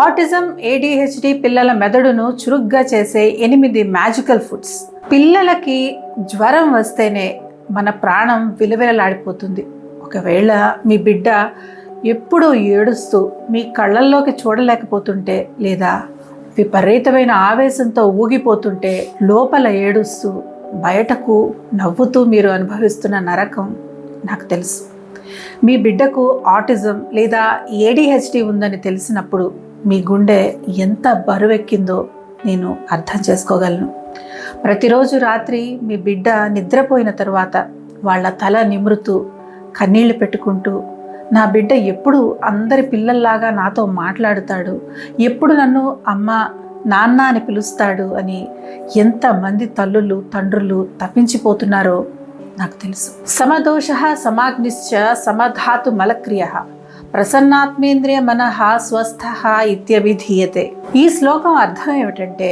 Autism ADHD పిల్లల మెదడును చురుగ్గా చేసే 8 మ్యాజికల్ ఫుడ్స్. పిల్లలకి జ్వరం వస్తేనే మన ప్రాణం విలవిలలాడిపోతుంది. ఒకవేళ మీ బిడ్డ ఎప్పుడూ ఏడుస్తూ మీ కళ్ళల్లోకి చూడలేకపోతుంటే, లేదా విపరీతమైన ఆవేశంతో ఊగిపోతుంటే, లోపల ఏడుస్తూ బయటకు నవ్వుతూ మీరు అనుభవిస్తున్న నరకం నాకు తెలుసు. మీ బిడ్డకు ఆటిజం లేదా ADHD ఉందని తెలిసినప్పుడు మీ గుండె ఎంత బరువెక్కిందో నేను అర్థం చేసుకోగలను. ప్రతిరోజు రాత్రి మీ బిడ్డ నిద్రపోయిన తరువాత వాళ్ళ తల నిమురుతూ కన్నీళ్లు పెట్టుకుంటూ, నా బిడ్డ ఎప్పుడు అందరి పిల్లల్లాగా నాతో మాట్లాడుతాడు, ఎప్పుడు నన్ను అమ్మ నాన్న అని పిలుస్తాడు అని ఎంతమంది తల్లులు తండ్రులు తప్పించిపోతున్నారో నాకు తెలుసు. సమదోష సమాగ్నిశ్చ సమధాతు మలక్రియ ప్రసన్నాత్మేంద్రియ మనః స్వస్థ ఇత్యభిధీయతే. ఈ శ్లోకం అర్థం ఏమిటంటే,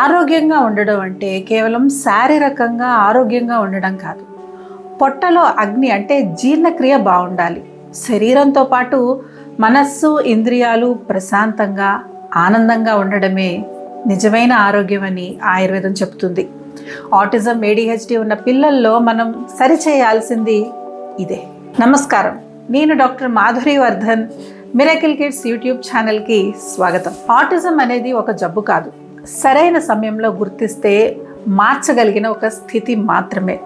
ఆరోగ్యంగా ఉండడం అంటే కేవలం శారీరకంగా ఆరోగ్యంగా ఉండడం కాదు. పొట్టలో అగ్ని అంటే జీర్ణక్రియ బాగుండాలి. శరీరంతో పాటు మనస్సు ఇంద్రియాలు ప్రశాంతంగా ఆనందంగా ఉండడమే నిజమైన ఆరోగ్యం అని ఆయుర్వేదం చెబుతుంది. ఆటిజం ADHD ఉన్న పిల్లల్లో మనం సరిచేయాల్సింది ఇదే. నమస్కారం, నేను doctor Madhuri Vardhan. Miracle kids YouTube ఛానల్కి స్వాగతం. ఆటిజం అనేది ఒక జబ్బు కాదు, సరైన సమయంలో గుర్తిస్తే మార్చగలిగిన ఒక స్థితి మాత్రమే.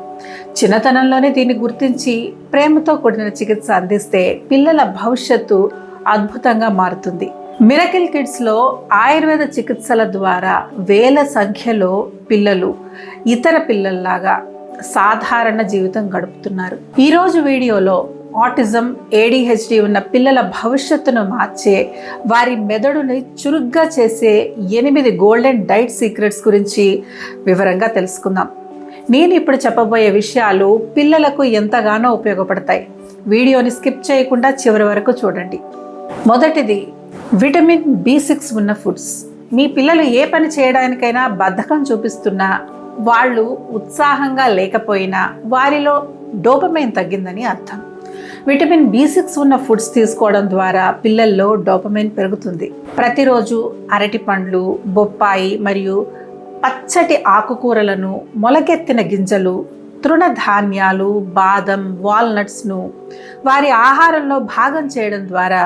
చిన్నతనంలోనే దీన్ని గుర్తించి ప్రేమతో కూడిన చికిత్స అందిస్తే పిల్లల భవిష్యత్తు అద్భుతంగా మారుతుంది. మిరకిల్ కిడ్స్లో ఆయుర్వేద చికిత్సల ద్వారా వేల సంఖ్యలో పిల్లలు ఇతర పిల్లల్లాగా సాధారణ జీవితం గడుపుతున్నారు. ఈరోజు వీడియోలో ఆటిజం ADHD ఉన్న పిల్లల భవిష్యత్తును మార్చే, వారి మెదడుని చురుగ్గా చేసే 8 గోల్డెన్ డైట్ సీక్రెట్స్ గురించి వివరంగా తెలుసుకుందాం. నేను ఇప్పుడు చెప్పబోయే విషయాలు పిల్లలకు ఎంతగానో ఉపయోగపడతాయి. వీడియోని స్కిప్ చేయకుండా చివరి వరకు చూడండి. మొదటిది, విటమిన్ B6 ఉన్న ఫుడ్స్. మీ పిల్లలు ఏ పని చేయడానికైనా బద్ధకం చూపిస్తున్నా, వాళ్ళు ఉత్సాహంగా లేకపోయినా వారిలో డోపమైన్ తగ్గిందని అర్థం. విటమిన్ B6 ఉన్న ఫుడ్స్ తీసుకోవడం ద్వారా పిల్లల్లో డోపమైన్ పెరుగుతుంది. ప్రతిరోజు అరటి పండ్లు, బొప్పాయి మరియు పచ్చటి ఆకుకూరలను, మొలకెత్తిన గింజలు, తృణధాన్యాలు, బాదం, వాల్నట్స్ను వారి ఆహారంలో భాగం చేయడం ద్వారా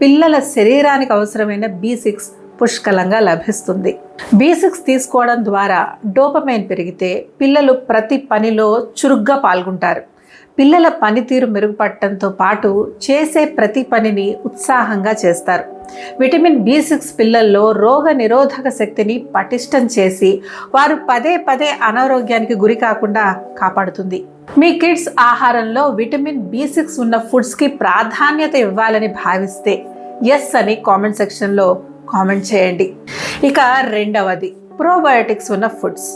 పిల్లల శరీరానికి అవసరమైన B6 పుష్కలంగా లభిస్తుంది. B6 తీసుకోవడం ద్వారా డోపమైన్ పెరిగితే పిల్లలు ప్రతి పనిలో చురుగ్గా పాల్గొంటారు. పిల్లల పనితీరు మెరుగుపడటంతో పాటు చేసే ప్రతి పనిని ఉత్సాహంగా చేస్తారు. విటమిన్ B6 పిల్లల్లో రోగ నిరోధక శక్తిని పటిష్టం చేసి వారు పదే పదే అనారోగ్యానికి గురి కాకుండా కాపాడుతుంది. మీ కిడ్స్ ఆహారంలో విటమిన్ B6 ఉన్న ఫుడ్స్కి ప్రాధాన్యత ఇవ్వాలని భావిస్తే ఎస్ అని కామెంట్ సెక్షన్లో కామెంట్ చేయండి. ఇక రెండవది, ప్రోబయోటిక్స్ ఉన్న ఫుడ్స్.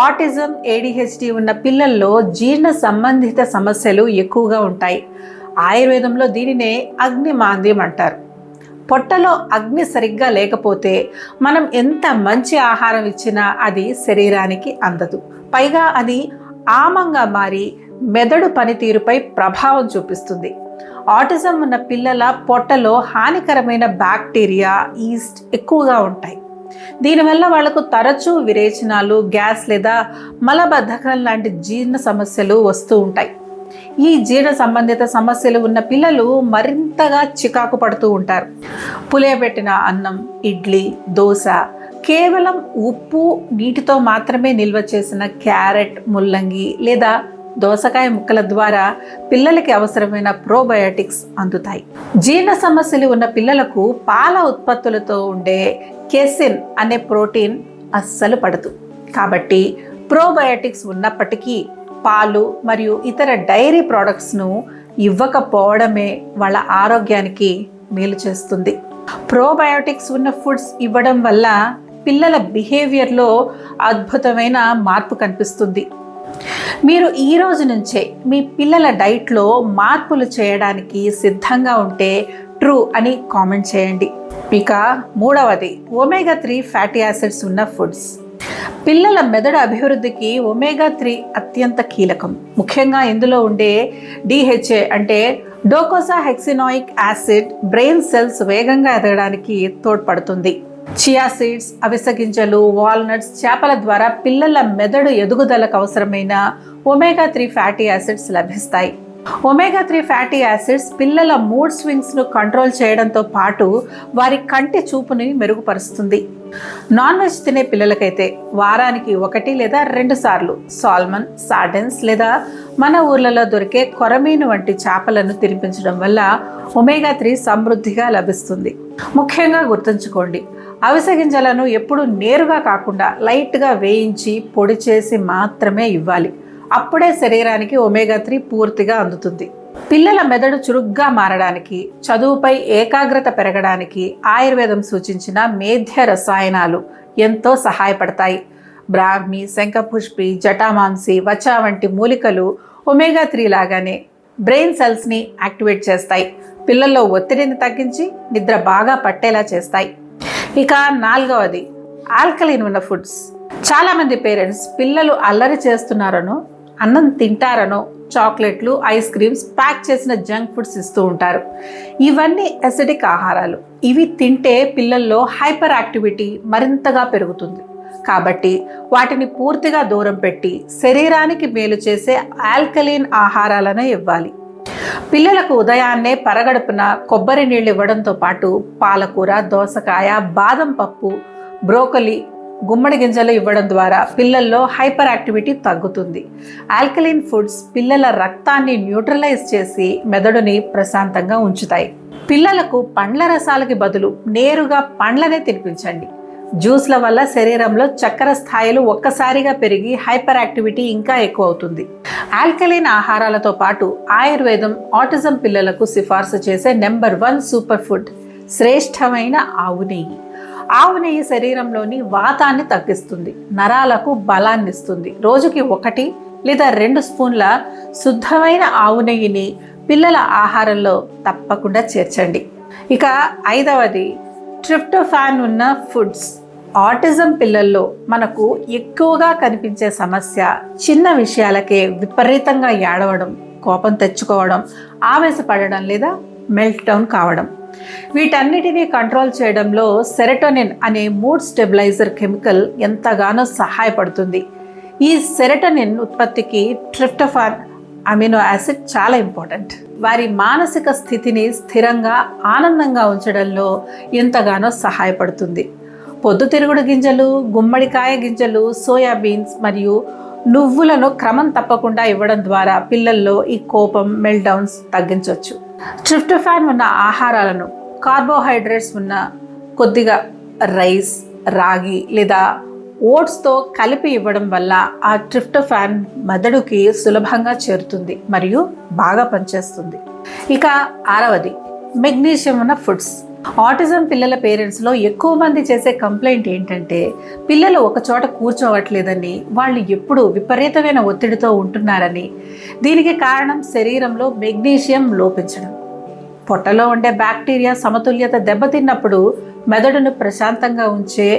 ఆటిజం ADHD ఉన్న పిల్లల్లో జీర్ణ సంబంధిత సమస్యలు ఎక్కువగా ఉంటాయి. ఆయుర్వేదంలో దీనినే అగ్నిమాంద్యం అంటారు. పొట్టలో అగ్ని సరిగ్గా లేకపోతే మనం ఎంత మంచి ఆహారం ఇచ్చినా అది శరీరానికి అందదు. పైగా అది ఆమంగా మారి మెదడు పనితీరుపై ప్రభావం చూపిస్తుంది. ఆటిజం ఉన్న పిల్లల పొట్టలో హానికరమైన బ్యాక్టీరియా, ఈస్ట్ ఎక్కువగా ఉంటాయి. దీనివల్ల వాళ్లకు తరచూ విరేచనాలు, గ్యాస్ లేదా మలబద్ధకం లాంటి జీర్ణ సమస్యలు వస్తూ ఉంటాయి. ఈ జీర్ణ సంబంధిత సమస్యలు ఉన్న పిల్లలు మరింతగా చికాకు పడుతూ ఉంటారు. పులియబెట్టిన అన్నం, ఇడ్లీ, దోశ, కేవలం ఉప్పు నీటితో మాత్రమే నిల్వ చేసిన క్యారెట్, ముల్లంగి లేదా దోసకాయ ముక్కల ద్వారా పిల్లలకి అవసరమైన ప్రోబయోటిక్స్ అందుతాయి. జీర్ణ సమస్యలు ఉన్న పిల్లలకు పాల ఉత్పత్తులతో ఉండే కేసిన్ అనే ప్రోటీన్ అస్సలు పడదు. కాబట్టి ప్రోబయోటిక్స్ ఉన్నప్పటికీ పాలు మరియు ఇతర డైరీ ప్రోడక్ట్స్ను ఇవ్వకపోవడమే వాళ్ళ ఆరోగ్యానికి మేలు చేస్తుంది. ప్రోబయోటిక్స్ ఉన్న ఫుడ్స్ ఇవ్వడం వల్ల పిల్లల బిహేవియర్లో అద్భుతమైన మార్పు కనిపిస్తుంది. మీరు ఈ రోజు నుంచే మీ పిల్లల డైట్లో మార్పులు చేయడానికి సిద్ధంగా ఉంటే ట్రూ అని కామెంట్ చేయండి. ఇక మూడవది, omega-3 ఫ్యాటీ యాసిడ్స్ ఉన్న ఫుడ్స్. పిల్లల మెదడు అభివృద్ధికి omega-3 అత్యంత కీలకం. ముఖ్యంగా ఇందులో ఉండే DHA అంటే డోకోసాహెక్సినోయిక్ యాసిడ్ బ్రెయిన్ సెల్స్ వేగంగా ఎదగడానికి తోడ్పడుతుంది. చియా సీడ్స్, అవిసె గింజలు, వాల్నట్స్, చేపల ద్వారా పిల్లల మెదడు ఎదుగుదలకు అవసరమైన ఒమేగా-3 ఫ్యాటీ యాసిడ్స్ లభిస్తాయి. ఒమేగా-3 ఫ్యాటీ యాసిడ్స్ పిల్లల మూడ్ స్వింగ్స్ను కంట్రోల్ చేయడంతో పాటు వారి కంటి చూపుని మెరుగుపరుస్తుంది. నాన్ వెజ్ తినే పిల్లలకైతే వారానికి 1 లేదా 2 సార్లు సాల్మన్, సార్డెన్స్ లేదా మన ఊర్లలో దొరికే కొరమీను వంటి చేపలను తినిపించడం వల్ల ఒమేగా-3 సమృద్ధిగా లభిస్తుంది. ముఖ్యంగా గుర్తుంచుకోండి, అవిసె గింజలను ఎప్పుడు నేరుగా కాకుండా లైట్గా వేయించి పొడి చేసి మాత్రమే ఇవ్వాలి. అప్పుడే శరీరానికి ఒమేగా-3 పూర్తిగా అందుతుంది. పిల్లల మెదడు చురుగ్గా మారడానికి, చదువుపై ఏకాగ్రత పెరగడానికి ఆయుర్వేదం సూచించిన మేధ్య రసాయనాలు ఎంతో సహాయపడతాయి. బ్రాహ్మి, శంఖపుష్పి, జటామాంసి, వచ వంటి మూలికలు ఒమేగా-3 లాగానే బ్రెయిన్ సెల్స్ని యాక్టివేట్ చేస్తాయి. పిల్లల్లో ఒత్తిడిని తగ్గించి నిద్ర బాగా పట్టేలా చేస్తాయి. ఇక 4వది ఆల్కలీన్ ఉన్న ఫుడ్స్. చాలామంది పేరెంట్స్ పిల్లలు అల్లరి చేస్తున్నారనో, అన్నం తింటారనో చాక్లెట్లు, ఐస్ క్రీమ్స్, ప్యాక్ చేసిన జంక్ ఫుడ్స్ ఇస్తూ ఉంటారు. ఇవన్నీ అసిడిక్ ఆహారాలు. ఇవి తింటే పిల్లల్లో హైపర్ యాక్టివిటీ మరింతగా పెరుగుతుంది. కాబట్టి వాటిని పూర్తిగా దూరం పెట్టి శరీరానికి మేలు చేసే ఆల్కలీన్ ఆహారాలను ఇవ్వాలి. పిల్లలకు ఉదయాన్నే పరగడుపున కొబ్బరి నీళ్ళు ఇవ్వడంతో పాటు పాలకూర, దోసకాయ, బాదం పప్పు, బ్రోకలి, గుమ్మడి గింజలు ఇవ్వడం ద్వారా పిల్లల్లో హైపర్ యాక్టివిటీ తగ్గుతుంది. ఆల్కలీన్ ఫుడ్స్ పిల్లల రక్తాన్ని న్యూట్రలైజ్ చేసి మెదడుని ప్రశాంతంగా ఉంచుతాయి. పిల్లలకు పండ్ల రసాలకి బదులు నేరుగా పండ్లనే తినిపించండి. జ్యూస్ల వల్ల శరీరంలో చక్కెర స్థాయిలు ఒక్కసారిగా పెరిగి హైపర్ యాక్టివిటీ ఇంకా ఎక్కువ అవుతుంది. ఆల్కలీన్ ఆహారాలతో పాటు ఆయుర్వేదం ఆటిజం పిల్లలకు సిఫార్సు చేసే నెంబర్ 1 సూపర్ ఫుడ్ శ్రేష్టమైన ఆవు నెయ్యి. ఆవు నెయ్యి శరీరంలోని వాతాన్ని తగ్గిస్తుంది, నరాలకు బలాన్ని ఇస్తుంది. రోజుకి 1 లేదా 2 స్పూన్ల శుద్ధమైన ఆవు నెయ్యిని పిల్లల ఆహారంలో తప్పకుండా చేర్చండి. ఇక 5వది ట్రిప్టోఫాన్ ఉన్న ఫుడ్స్. ఆటిజం పిల్లల్లో మనకు ఎక్కువగా కనిపించే సమస్య చిన్న విషయాలకే విపరీతంగా ఏడవడం, కోపం తెచ్చుకోవడం, ఆవేశపడడం లేదా మెల్ట్ డౌన్ కావడం. వీటన్నిటినీ కంట్రోల్ చేయడంలో సెరటోనిన్ అనే మూడ్ స్టెబిలైజర్ కెమికల్ ఎంతగానో సహాయపడుతుంది. ఈ సెరటోనిన్ ఉత్పత్తికి ట్రిప్టోఫాన్ అమినో యాసిడ్ చాలా ఇంపార్టెంట్. వారి మానసిక స్థితిని స్థిరంగా, ఆనందంగా ఉంచడంలో ఎంతగానో సహాయపడుతుంది. పొద్దుతిరుగుడు గింజలు, గుమ్మడికాయ గింజలు, సోయాబీన్స్ మరియు నువ్వులను క్రమం తప్పకుండా ఇవ్వడం ద్వారా పిల్లల్లో ఈ కోపం, మెల్ట్డౌన్స్ తగ్గించవచ్చు. ట్రిప్టోఫాన్ ఉన్న ఆహారాలను కార్బోహైడ్రేట్స్ ఉన్న కొద్దిగా రైస్, రాగి లేదా ఓట్స్తో కలిపి ఇవ్వడం వల్ల ఆ ట్రిప్టోఫాన్ మెదడుకి సులభంగా చేరుతుంది మరియు బాగా పనిచేస్తుంది. ఇక 6వది మెగ్నీషియం ఉన్న ఫుడ్స్. ఆటిజం పిల్లల పేరెంట్స్లో ఎక్కువ మంది చేసే కంప్లైంట్ ఏంటంటే పిల్లలు ఒక చోట కూర్చోవట్లేదని, వాళ్ళు ఎప్పుడు విపరీతమైన ఒత్తిడితో ఉంటున్నారని. దీనికి కారణం శరీరంలో మెగ్నీషియం లోపించడం. పొట్టలో ఉండే బ్యాక్టీరియా సమతుల్యత దెబ్బతిన్నప్పుడు మెదడును ప్రశాంతంగా ఉంచే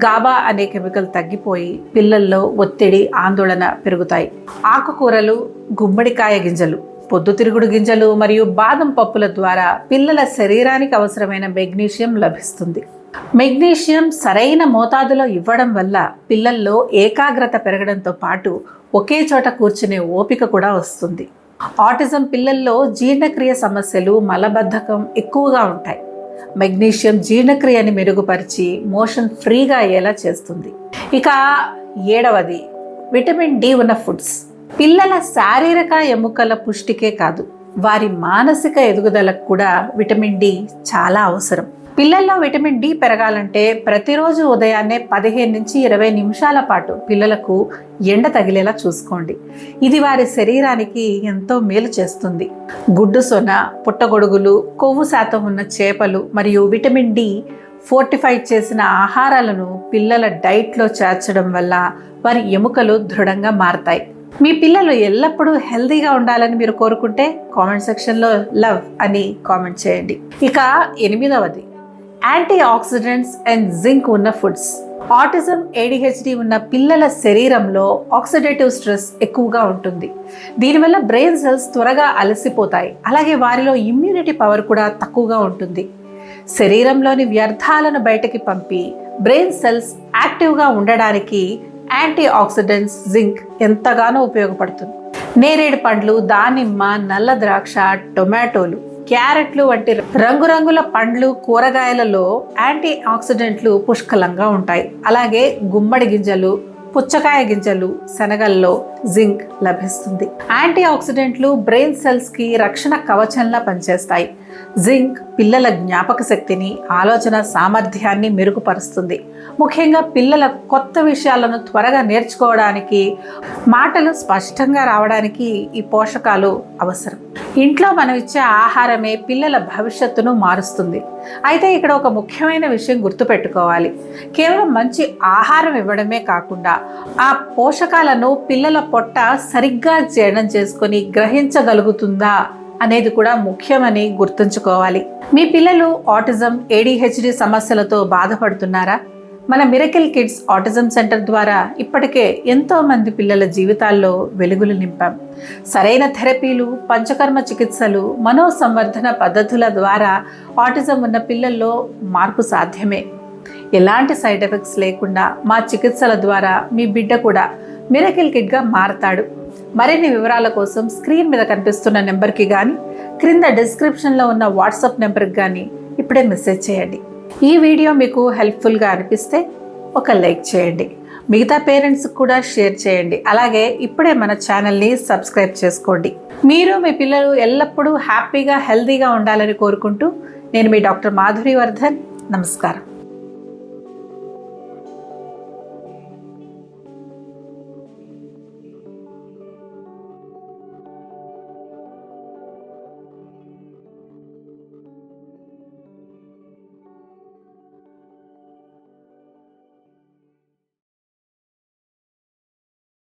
గాబా అనే కెమికల్ తగ్గిపోయి పిల్లల్లో ఒత్తిడి, ఆందోళన పెరుగుతాయి. ఆకుకూరలు, గుమ్మడికాయ గింజలు, పొద్దుతిరుగుడు గింజలు మరియు బాదం పప్పుల ద్వారా పిల్లల శరీరానికి అవసరమైన మెగ్నీషియం లభిస్తుంది. మెగ్నీషియం సరైన మోతాదులో ఇవ్వడం వల్ల పిల్లల్లో ఏకాగ్రత పెరగడంతో పాటు ఒకే చోట కూర్చునే ఓపిక కూడా వస్తుంది. ఆటిజం పిల్లల్లో జీర్ణక్రియ సమస్యలు, మలబద్ధకం ఎక్కువగా ఉంటాయి. మెగ్నీషియం జీర్ణక్రియని మెరుగుపరిచి మోషన్ ఫ్రీగా అయ్యేలా చేస్తుంది. ఇక 7వది విటమిన్ డి ఉన్న ఫుడ్స్. పిల్లల శారీరక ఎముకల పుష్టికే కాదు, వారి మానసిక ఎదుగుదలకు కూడా విటమిన్ డి చాలా అవసరం. పిల్లల్లో విటమిన్ డి పెరగాలంటే ప్రతిరోజు ఉదయాన్నే 15 నుంచి 20 నిమిషాల పాటు పిల్లలకు ఎండ తగిలేలా చూసుకోండి. ఇది వారి శరీరానికి ఎంతో మేలు చేస్తుంది. గుడ్డు సొన, పుట్టగొడుగులు, కొవ్వు శాతం ఉన్న చేపలు మరియు విటమిన్ డి ఫోర్టిఫై చేసిన ఆహారాలను పిల్లల డైట్లో చేర్చడం వల్ల వారి ఎముకలు దృఢంగా మారతాయి. మీ పిల్లలు ఎల్లప్పుడూ హెల్తీగా ఉండాలని మీరు కోరుకుంటే కామెంట్ సెక్షన్లో లవ్ అని కామెంట్ చేయండి. ఇక 8వది యాంటీ ఆక్సిడెంట్స్ అండ్ జింక్ ఉన్న ఫుడ్స్. ఆటిజం ADHD ఉన్న పిల్లల శరీరంలో ఆక్సిడేటివ్ స్ట్రెస్ ఎక్కువగా ఉంటుంది. దీనివల్ల బ్రెయిన్ సెల్స్ త్వరగా అలసిపోతాయి. అలాగే వారిలో ఇమ్యూనిటీ పవర్ కూడా తక్కువగా ఉంటుంది. శరీరంలోని వ్యర్థాలను బయటకి పంపి బ్రెయిన్ సెల్స్ యాక్టివ్గా ఉండడానికి యాంటీ ఆక్సిడెంట్స్ జింక్ ఎంతగానో ఉపయోగపడుతుంది. నేరేడు పండ్లు, దానిమ్మ, నల్ల ద్రాక్ష, టొమాటోలు, క్యారెట్లు వంటి రంగురంగుల పండ్లు, కూరగాయలలో యాంటీ ఆక్సిడెంట్లు పుష్కలంగా ఉంటాయి. అలాగే గుమ్మడి గింజలు, పుచ్చకాయ గింజలు, శనగల్లో జింక్ లభిస్తుంది. యాంటీ ఆక్సిడెంట్లు బ్రెయిన్ సెల్స్కి రక్షణ కవచంలా పనిచేస్తాయి. జింక్ పిల్లల జ్ఞాపక శక్తిని, ఆలోచన సామర్థ్యాన్ని మెరుగుపరుస్తుంది. ముఖ్యంగా పిల్లల కొత్త విషయాలను త్వరగా నేర్చుకోవడానికి, మాటలు స్పష్టంగా రావడానికి ఈ పోషకాలు అవసరం. ఇంట్లో మనం ఇచ్చే ఆహారమే పిల్లల భవిష్యత్తును మారుస్తుంది. అయితే ఇక్కడ ఒక ముఖ్యమైన విషయం గుర్తుపెట్టుకోవాలి. కేవలం మంచి ఆహారం ఇవ్వడమే కాకుండా ఆ పోషకాలను పిల్లల పొట్ట సరిగ్గా జీర్ణం చేసుకొని గ్రహించగలుగుతుందా అనేది కూడా ముఖ్యమని గుర్తుంచుకోవాలి. మీ పిల్లలు ఆటిజం, ADHD సమస్యలతో బాధపడుతున్నారా? మన మిరకిల్ కిడ్స్ ఆటిజం సెంటర్ ద్వారా ఇప్పటికే ఎంతో మంది పిల్లల జీవితాల్లో వెలుగులు నింపాం. సరైన థెరపీలు, పంచకర్మ చికిత్సలు, మనోసంవర్ధన పద్ధతుల ద్వారా ఆటిజం ఉన్న పిల్లల్లో మార్పు సాధ్యమే. ఎలాంటి సైడ్ ఎఫెక్ట్స్ లేకుండా మా చికిత్సల ద్వారా మీ బిడ్డ కూడా మిరకిల్ కిడ్గా మారతాడు. మరిన్ని వివరాల కోసం స్క్రీన్ మీద కనిపిస్తున్న నెంబర్కి కానీ, క్రింద డిస్క్రిప్షన్లో ఉన్న వాట్సాప్ నెంబర్కి కానీ ఇప్పుడే మెసేజ్ చేయండి. ఈ వీడియో మీకు హెల్ప్ఫుల్గా అనిపిస్తే ఒక లైక్ చేయండి. మిగతా పేరెంట్స్కి కూడా షేర్ చేయండి. అలాగే ఇప్పుడే మన ఛానల్ని సబ్స్క్రైబ్ చేసుకోండి. మీరు, మీ పిల్లలు ఎల్లప్పుడూ హ్యాపీగా, హెల్తీగా ఉండాలని కోరుకుంటూ నేను మీ డాక్టర్ మాధురి వర్ధన్. నమస్కారం.